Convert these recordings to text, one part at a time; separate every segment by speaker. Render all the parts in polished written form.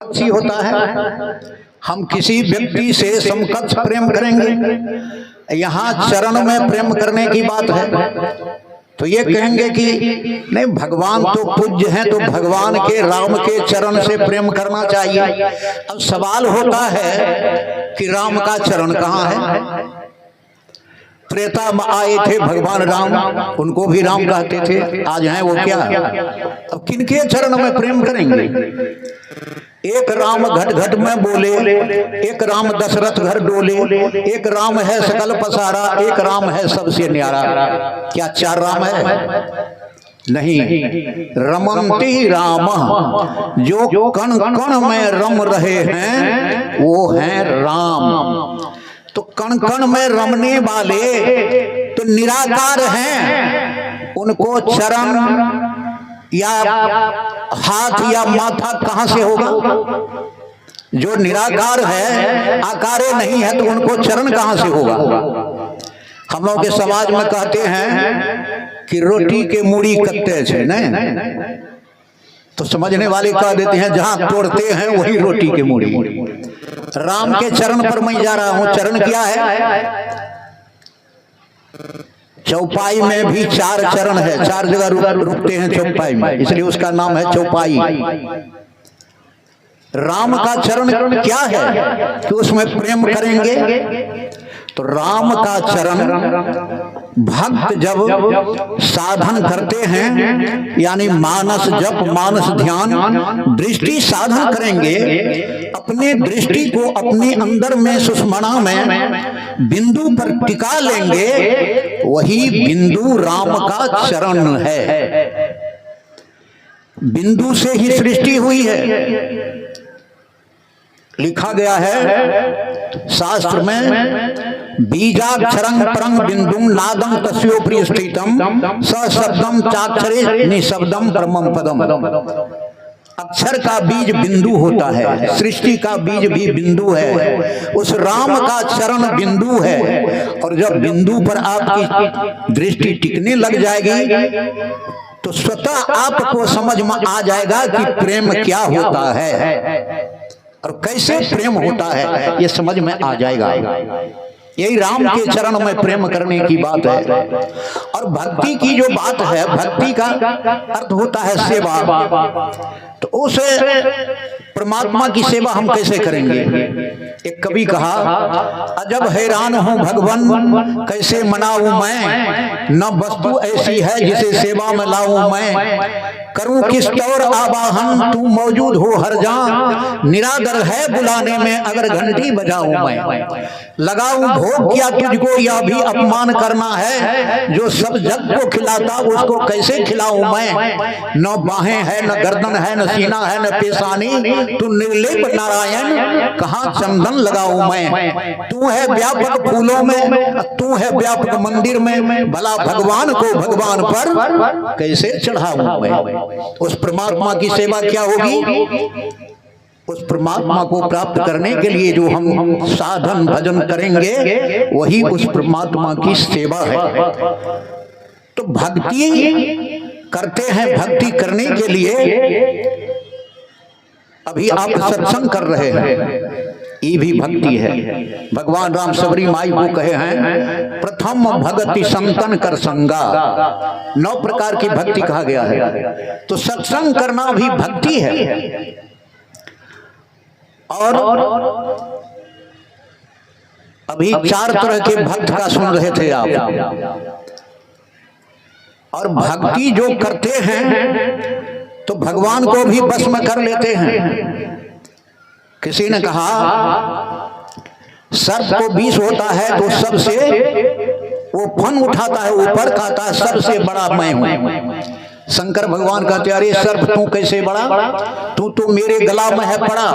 Speaker 1: अच्छी होता है। हम किसी व्यक्ति से समकक्ष प्रेम करेंगे, यहाँ चरण में प्रेम करने की बात है तो ये कहेंगे कि नहीं, भगवान तो पूज्य हैं तो भगवान के राम के चरण से प्रेम करना चाहिए। अब सवाल होता है कि राम का चरण कहाँ है? त्रेता में आए थे भगवान राम, उनको भी राम कहते थे, आज हैं वो क्या? अब किनके चरण में प्रेम करेंगे? एक राम घट घट में बोले, एक राम दशरथ घर डोले, एक राम है सकल पसारा, एक राम है सबसे न्यारा। क्या चार राम है? नहीं, रमंती राम, जो कण कण में रम रहे हैं वो हैं राम। तो कण कण में रमने वाले तो निराकार हैं, उनको चरण या हाथ या माथा कहां से होगा? जो निराकार है, आकारे नहीं है, तो उनको चरण कहां से होगा? हम लोग के समाज में कहते हैं कि रोटी के मूड़ी कत्ते छे नहीं, तो समझने वाले कह देते हैं जहां तोड़ते हैं वही रोटी के मूड़ी। राम के चरण पर मैं जा रहा हूं। चरण क्या है? चौपाई में भी चार चरण है, चार जगह रुकते हैं चौपाई में, इसलिए उसका नाम है चौपाई। राम का चरण क्या है कि उसमें प्रेम करेंगे? तो राम का चरण भक्त जब साधन करते हैं, यानी मानस जप, मानस ध्यान, दृष्टि साधन करेंगे, अपने दृष्टि को अपने अंदर में सुषमणा में बिंदु पर टिका लेंगे, वही बिंदु राम का चरण है। बिंदु से ही सृष्टि हुई है। लिखा गया है शास्त्र में, बीजाक्षरं परं बिंदुम नादम तस्योपरि स्थितम सशब्दम चाक्षरे निशब्दम परमं पदम। अक्षर का बीज बिंदु होता है, सृष्टि का बीज भी बिंदु है, उस राम का चरण बिंदु है। और जब बिंदु पर आपकी दृष्टि टिकने लग जाएगी तो स्वतः आपको समझ में आ जाएगा कि प्रेम क्या होता है और कैसे प्रेम होता है, ये समझ में आ जाएगा। यही राम के चरण में प्रेम करने की बात है। और भक्ति की जो बात है, भक्ति का अर्थ होता है सेवा। तो उस परमात्मा की सेवा हम कैसे करेंगे? एक कवि कहा, अजब हैरान हूं भगवन कैसे मनाऊं मैं, न वस्तु ऐसी है जिसे सेवा में लाऊं मैं। करूं किस तौर आवाहन तू मौजूद हो हर जान, निरादर है बुलाने में अगर घंटी बजाऊं मैं। लगाऊं भोग किया तुझको या भी अपमान करना है, जो सब जग को खिलाता उसको कैसे खिलाऊं मैं। न बाहें है न गर्दन है न सीना है न पेशानी, तू निर्लेप नारायण कहाँ चंदन लगाऊं मैं। तू है व्यापक फूलों में, तू है व्यापक मंदिर में, भला भगवान को भगवान पर कैसे चढ़ाऊं मैं। उस परमात्मा की सेवा क्या होगी? उस परमात्मा को प्राप्त करने के लिए जो हम साधन भजन करेंगे, वही उस परमात्मा की सेवा है। तो भक्ति करते हैं, भक्ति करने के लिए अभी आप सत्संग कर रहे हैं, ये भी भक्ति है। भगवान राम सबरी माई को कहे हैं, प्रथम भक्ति संतन कर संगा। 9 प्रकार की भक्ति कहा गया है, तो सत्संग करना भी भक्ति है। और अभी 4 तरह के भक्त का सुन रहे थे आप। और भक्ति जो करते हैं तो भगवान को भी बस में कर लेते हैं। किसी ने कहा सर्प को विष होता है तो सबसे वो फन उठाता है, ऊपर कहता है सबसे बड़ा मैं हूं। शंकर भगवान कहते अरे सर्प तू कैसे बड़ा, तू तो मेरे गला में है पड़ा।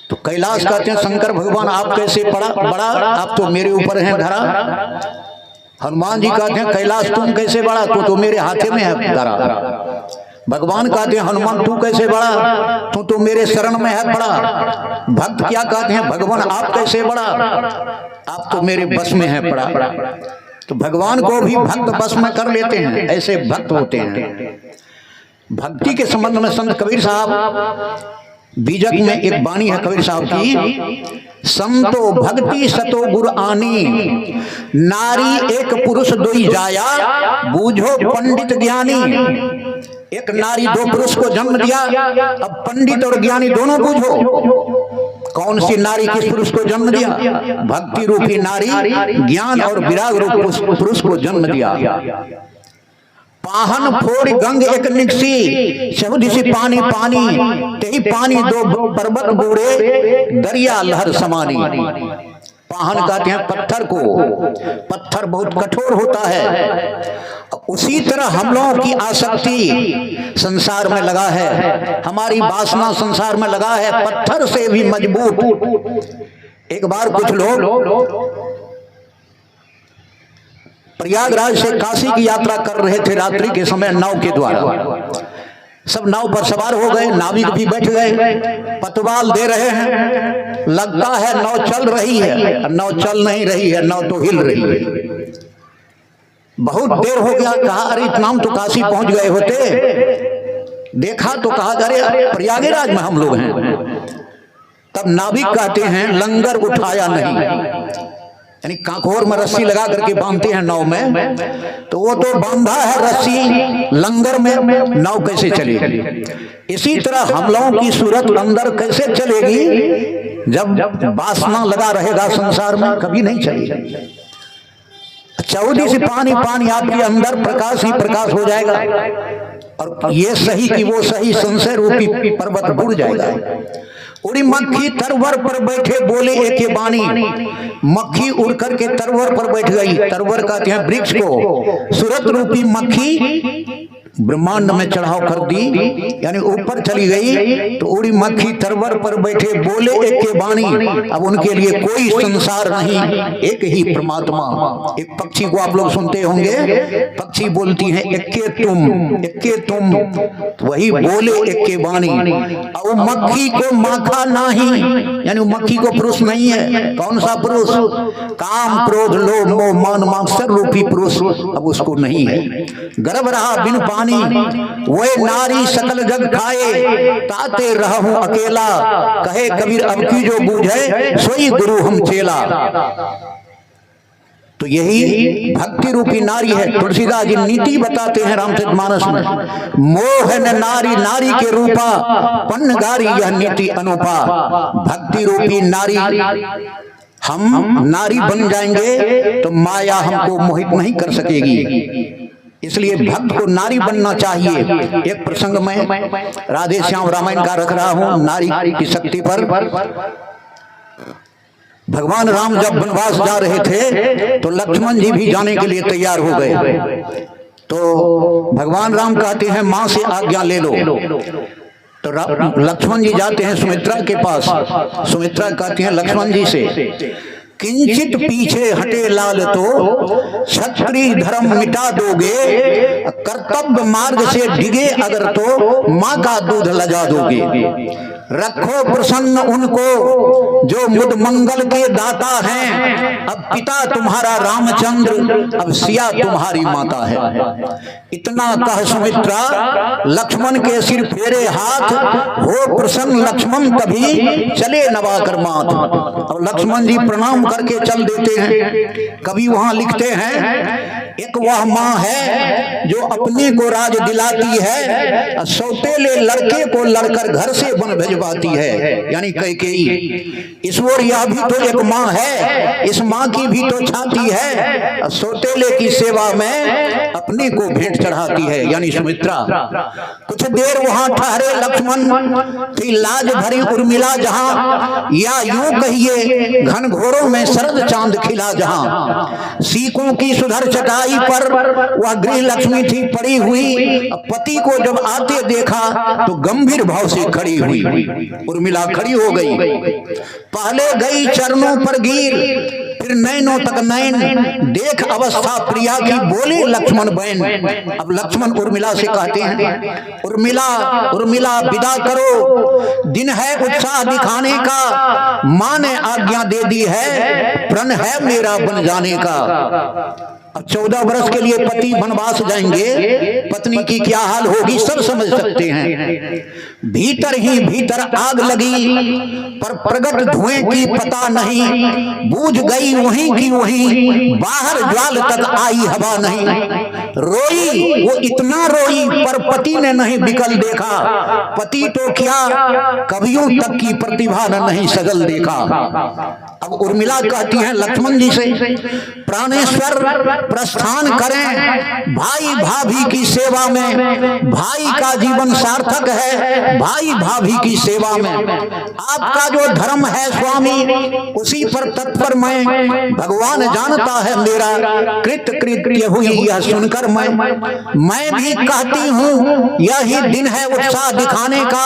Speaker 1: तो कैलाश कहते हैं शंकर भगवान आप कैसे बड़ा, आप तो मेरे ऊपर हैं धरा। हनुमान जी कहते हैं कैलाश तुम कैसे बड़ा, तू तो मेरे हाथे में है धरा। भगवान कहते हैं हनुमान तू कैसे बड़ा, तू तो मेरे शरण में है पड़ा। भक्त क्या कहते हैं, भगवान आप कैसे बड़ा, आप तो मेरे बस में है पड़ा। तो भगवान को भी भक्त बस में कर लेते हैं, ऐसे भक्त होते हैं। भक्ति के संबंध में संत कबीर साहब बीजक में एक वाणी है कबीर साहब की, संतो भक्ति सतो गुर आनी, नारी एक पुरुष दोई जाया, बूझो पंडित ज्ञानी। एक नारी दो पुरुष को जन्म दिया, अब पंडित और ज्ञानी दोनों बूझो कौन सी नारी किस पुरुष को जन्म दिया। भक्ति रूपी नारी ज्ञान और विराग रूप पुरुष को जन्म दिया। पाहन फोड़ गंग एक निकसी, चहुदिसी पानी पानी, तेही पानी दो पर्वत बूढ़े, दरिया लहर समानी। पाहन कहते हैं पत्थर को, पत्थर बहुत कठोर होता है। उसी तरह हम लोगों की आसक्ति संसार में लगा है, हमारी वासना संसार में लगा है, पत्थर से भी मजबूत। एक बार कुछ लोग प्रयागराज से काशी की यात्रा कर रहे थे, रात्रि के समय नाव के द्वारा। सब नाव पर सवार हो गए, नाविक भी बैठ गए, पतवाल दे रहे हैं। लगता है नाव चल रही है, नाव चल नहीं रही है, नाव तो हिल रही है। बहुत देर हो गया, कहा अरे इतना तो काशी पहुंच गए होते। देखा तो कहा अरे प्रयागराज में हम लोग हैं। तब नाविक कहते हैं लंगर उठाया नहीं, यानी कांकोर में रस्सी लगा करके बांधते हैं नाव में, तो वो तो बांधा है रस्सी, लंगर में नाव कैसे चलेगी। इसी तरह हम लोगों की सूरत अंदर कैसे चलेगी, जब वासना लगा रहेगा संसार में, कभी नहीं चलेगी। 14 से पानी पानी आपके अंदर प्रकाश ही प्रकाश हो जाएगा, और ये सही कि वो सही संशय रूपी पर्वत बुड़ जाएगा। उड़ी मक्खी तरवर पर बैठे बोले एक बानी, मक्खी उड़ करके तरवर पर बैठ गई। तरवर कहते हैं वृक्ष को, सूरत रूपी मक्खी ब्रह्मांड में चढ़ाव कर दी, यानी ऊपर चली गई। तो उड़ी मक्खी तरवर पर बैठे बोले एक के बानी, अब उनके लिए कोई संसार नहीं, एक ही परमात्मा। एक पक्षी को आप लोग सुनते होंगे, पक्षी बोलती हैं एके तुम, वही बोले एक के बानी। अब मक्खी को माखा नहीं, यानी मक्खी को पुरुष नहीं है। कौन सा पुरुष? काम क्रोध लोभ मोह मान मात्सर्य रूपी पुरुष, अब उसको नहीं है। गर्भ रहा बिन पानी, वे नारी सकल जग खाए, ताते रहूं अकेला, कहे कबीर अब की जो बूझे, सोई गुरु हम चेला। तो यही भक्ति रूपी नारी है। तुलसीदास जी नीति बताते हैं रामचरितमानस में, मोह न नारी नारी के रूपा, पन्नगारी यह नीति अनुपा। भक्ति रूपी नारी, हम नारी बन जाएंगे तो माया हमको मोहित नहीं कर सकेगी। इसलिए भक्त को नारी बनना चाहिए। एक प्रसंग में राधे श्याम रामायण का रख रहा हूं, नारी की शक्ति पर। भगवान राम जब वनवास जा रहे थे तो लक्ष्मण जी भी जाने के लिए तैयार हो गए। तो भगवान राम कहते हैं मां से आज्ञा ले लो। तो लक्ष्मण जी जाते हैं सुमित्रा के पास। सुमित्रा कहती हैं लक्ष्मण जी से, किंचित पीछे हटे लाल तो क्षत्रिय धर्म मिटा दोगे, कर्तव्य मार्ग से डिगे अगर तो माँ का दूध लजा दोगे। रखो प्रसन्न उनको जो मुद मंगल के दाता हैं, अब पिता तुम्हारा रामचंद्र, अब सिया तुम्हारी माता है। इतना कह सुमित्रा लक्ष्मण के सिर फेरे हाथ, हो प्रसन्न लक्ष्मण तभी चले नवाकर माथ। अब लक्ष्मण जी प्रणाम करके चल देते हैं। कभी वहां लिखते हैं, एक वह माँ है जो अपने को राज दिलाती है, सौतेले लड़के को लड़कर घर से वन भिजवाती है, यानी कैकेयी। ईश्वर यह भी तो एक माँ है, इस माँ की भी तो छाती है, सौतेले की सेवा में अपने को भेंट चढ़ाती है, यानी सुमित्रा। कुछ देर वहां ठहरे लक्ष्मण, थी लाज भरी उर्मिला जहां, या यूं कहिए घन घोरों में शरद चांद खिला जहां। सीकों की सुधर चटाई पर वह गृह लक्ष्मी थी पड़ी हुई, पति को जब आते देखा तो गंभीर भाव से खड़ी हुई। उर्मिला खड़ी हो गई, पहले गई चरणों पर गिर, फिर नैनों तक नैन, देख अवस्था प्रिया की बोले लक्ष्मण बहन। अब लक्ष्मण उर्मिला से कहते हैं, उर्मिला उर्मिला विदा करो, दिन है उत्साह दिखाने का, माँ ने आज्ञा दे दी है, प्रण है मेरा बन जाने का। अब 14 वर्ष के लिए पति वनवास जाएंगे, पत्नी की क्या हाल होगी सब समझ सकते हैं। भीतर ही भीतर आग लगी पर प्रगट धुएं की पता नहीं, बूझ गई वहीं की वहीं, बाहर ज्वाल तक आई हवा नहीं। रोई वो इतना रोई पर पति ने नहीं बिकल देखा, पति तो क्या कवियों तक की प्रतिभा ने नहीं सगल देखा। अब उर्मिला कहती हैं लक्ष्मण जी से, प्राणेश्वर प्रस्थान करें भाई भाभी की सेवा में, भाई का जीवन सार्थक है भाई भाभी की सेवा में। आपका जो धर्म है स्वामी उसी पर तत्पर मैं, भगवान जानता है मेरा कृत कृत्य हुई यह सुनकर मैं भी कहती हूँ यही दिन है उत्साह दिखाने का,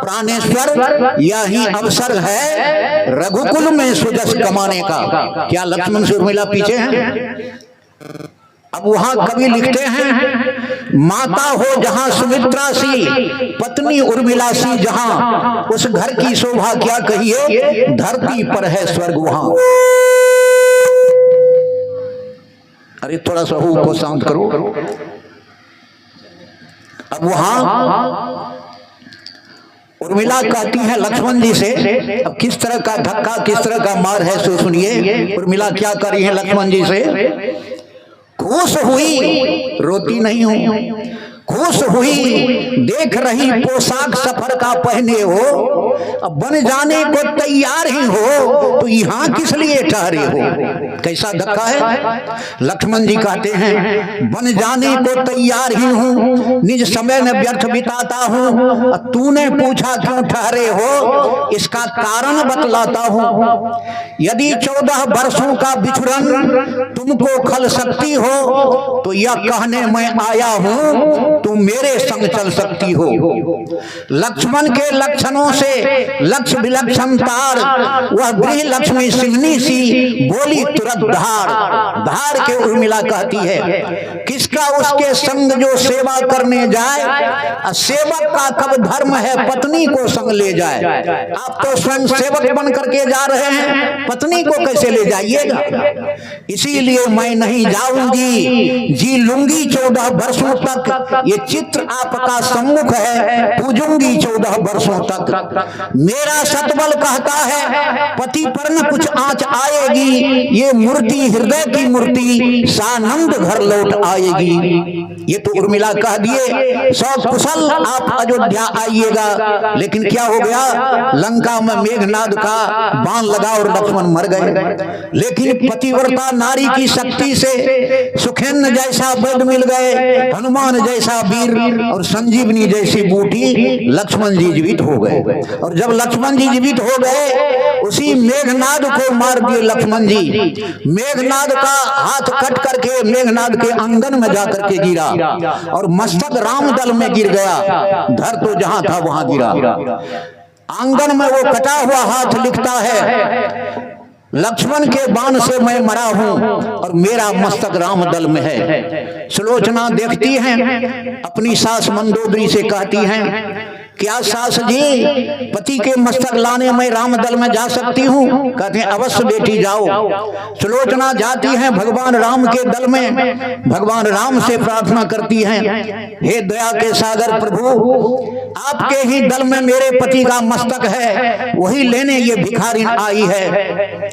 Speaker 1: प्राणेश्वर यही अवसर है रघुकुल में सुजस कमाने का। क्या लक्ष्मण से उर्मिला पीछे हैं? अब वहां कवि लिखते हैं, माता हो जहां सुमित्रा सी, पत्नी उर्मिला सी जहां, उस घर की शोभा क्या कहिए, धरती पर है स्वर्ग वहां। अरे थोड़ा सा हूँ को शांत करो। अब वहां उर्मिला कहती है लक्ष्मण जी से, अब किस तरह का धक्का किस तरह का मार है सो सुनिए। उर्मिला क्या कर रही है लक्ष्मण जी से, खुश हुई रोती नहीं हूं, खुश हुई देख रही पोशाक सफर का पहने हो, अब बन जाने को तैयार ही हो तो यहाँ किस लिए ठहरे हो। कैसा धक्का है। लक्ष्मण जी कहते हैं बन जाने को तैयार ही हूँ, निज समय न व्यर्थ बिताता हूँ, तूने पूछा क्यों ठहरे हो, इसका कारण बतलाता हूँ। यदि 14 वर्षों का बिछुड़न तुमको खल सकती हो तो यह कहने मैं आया हूँ तुम मेरे संग चल सकती हो। लक्ष्मण के लक्षणों से लक्ष्य विलक्षण तार, वह गृह लक्ष्मी सिंहनी सी बोली तुरंत धार। धार के उर्मिला कहती है किसका उसके संग जो सेवा करने जाए, सेवक का कब धर्म है पत्नी को संग ले जाए। आप तो स्वयं सेवक बन करके जा रहे हैं, पत्नी को कैसे ले जाइएगा। इसीलिए मैं नहीं जाऊंगी, जी लूंगी 14 वर्षों तक, ये चित्र आपका सम्मुख है, पूजूंगी 14 वर्षों तक। मेरा सतबल कहता है पति पर न कुछ आंच आएगी, ये मूर्ति हृदय की मूर्ति सानंद घर लौट आएगी। ये तो उर्मिला कह दिए सकुशल आप अयोध्या आइएगा, लेकिन क्या हो गया, लंका में मेघनाद का बाण लगा और लक्ष्मण मर गए। लेकिन पतिव्रता नारी की शक्ति से सुखेन जैसा वैद्य मिल गए, हनुमान जैसा वीर और संजीवनी जैसी बूटी, लक्ष्मण जी जीवित हो गए। और जब लक्ष्मण जी जीवित हो गए उसी मेघनाद को मार दिए लक्ष्मण जी। मेघनाद का हाथ कट करके मेघनाद के आंगन में जाकर के गिरा और मस्तक रामदल में गिर गया, धर तो जहां था वहां गिरा। आंगन में वो कटा हुआ हाथ लिखता है लक्ष्मण के बाण से मैं मरा हूं और मेरा मस्तक रामदल में है। सुलोचना देखती हैं, अपनी सास मंदोदरी से कहती हैं क्या सास जी पति के मस्तक लाने में रामदल में जा सकती हूँ। कहते हैं अवश्य बेटी जाओ। सुलोचना जाती हैं भगवान राम के दल में, भगवान राम से प्रार्थना करती हैं हे दया के सागर प्रभु, आपके ही दल में मेरे पति का मस्तक है, वही लेने ये भिखारी आई है।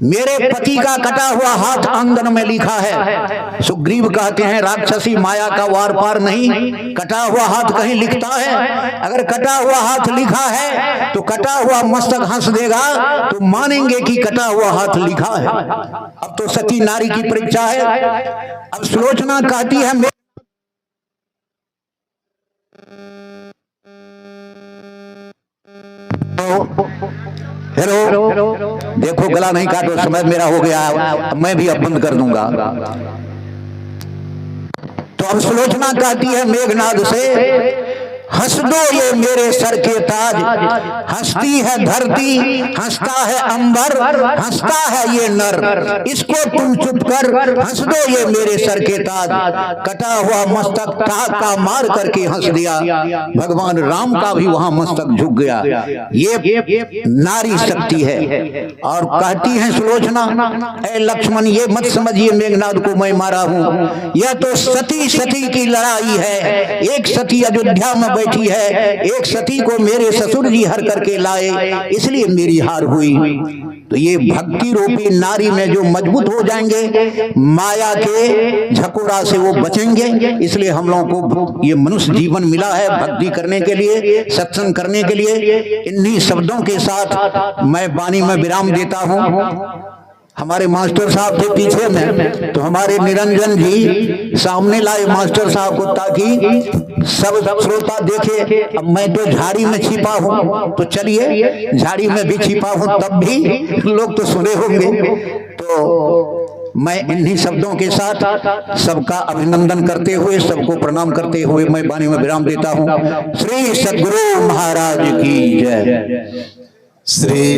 Speaker 1: मेरे पति का कटा हुआ हाथ आंगन में लिखा है। सुग्रीव कहते हैं राक्षसी माया का वार पार नहीं, कटा हुआ हाथ कहीं लिखता है। अगर कटा हुआ हाथ लिखा है तो कटा हुआ मस्तक हंस देगा तो मानेंगे कि कटा हुआ हाथ लिखा है। अब तो सती नारी की परीक्षा है। अब सुलोचना कहती है हेलो देखो गला नहीं काटो, समय मेरा हो गया, मैं भी अब बंद कर दूंगा। तो अब सुलोचना कहती है मेघनाद से हंस दो ये मेरे सर के ताज, हंसती है धरती, हंसता है अंबर, हंसता है ये नर, इसको तुम चुप कर हंस दो ये मेरे सर के ताज। कटा हुआ मस्तक ताक का मार करके हंस दिया, भगवान राम का भी वहां मस्तक झुक गया। ये नारी शक्ति है। और कहती है सुलोचना, ए लक्ष्मण ये मत समझिए मेघनाद को मैं मारा हूं, यह तो सती सती की लड़ाई है। एक सती अयोध्या में बैठी है, एक सती को मेरे ससुर जी हर करके लाए, इसलिए मेरी हार हुई। तो ये भक्ति रूपी नारी में जो मजबूत हो जाएंगे, माया के झकोरा से वो बचेंगे। इसलिए हम लोगों को ये मनुष्य जीवन मिला है भक्ति करने के लिए, सत्संग करने के लिए। इन्हीं शब्दों के साथ मैं वाणी में विराम देता हूँ। हमारे मास्टर साहब थे पीछे में, तो हमारे निरंजन जी सामने लाए मास्टर साहब को, ताकि सब श्रोता देखे। अब मैं तो झाड़ी में छिपा हूँ, तो चलिए झाड़ी में भी छिपा हूँ, तब भी लोग तो सुने होंगे। तो मैं इन्हीं शब्दों के साथ सबका अभिनंदन करते हुए, सबको प्रणाम करते हुए मैं वाणी में विराम देता हूँ। श्री सद्गुरु महाराज की जय। श्री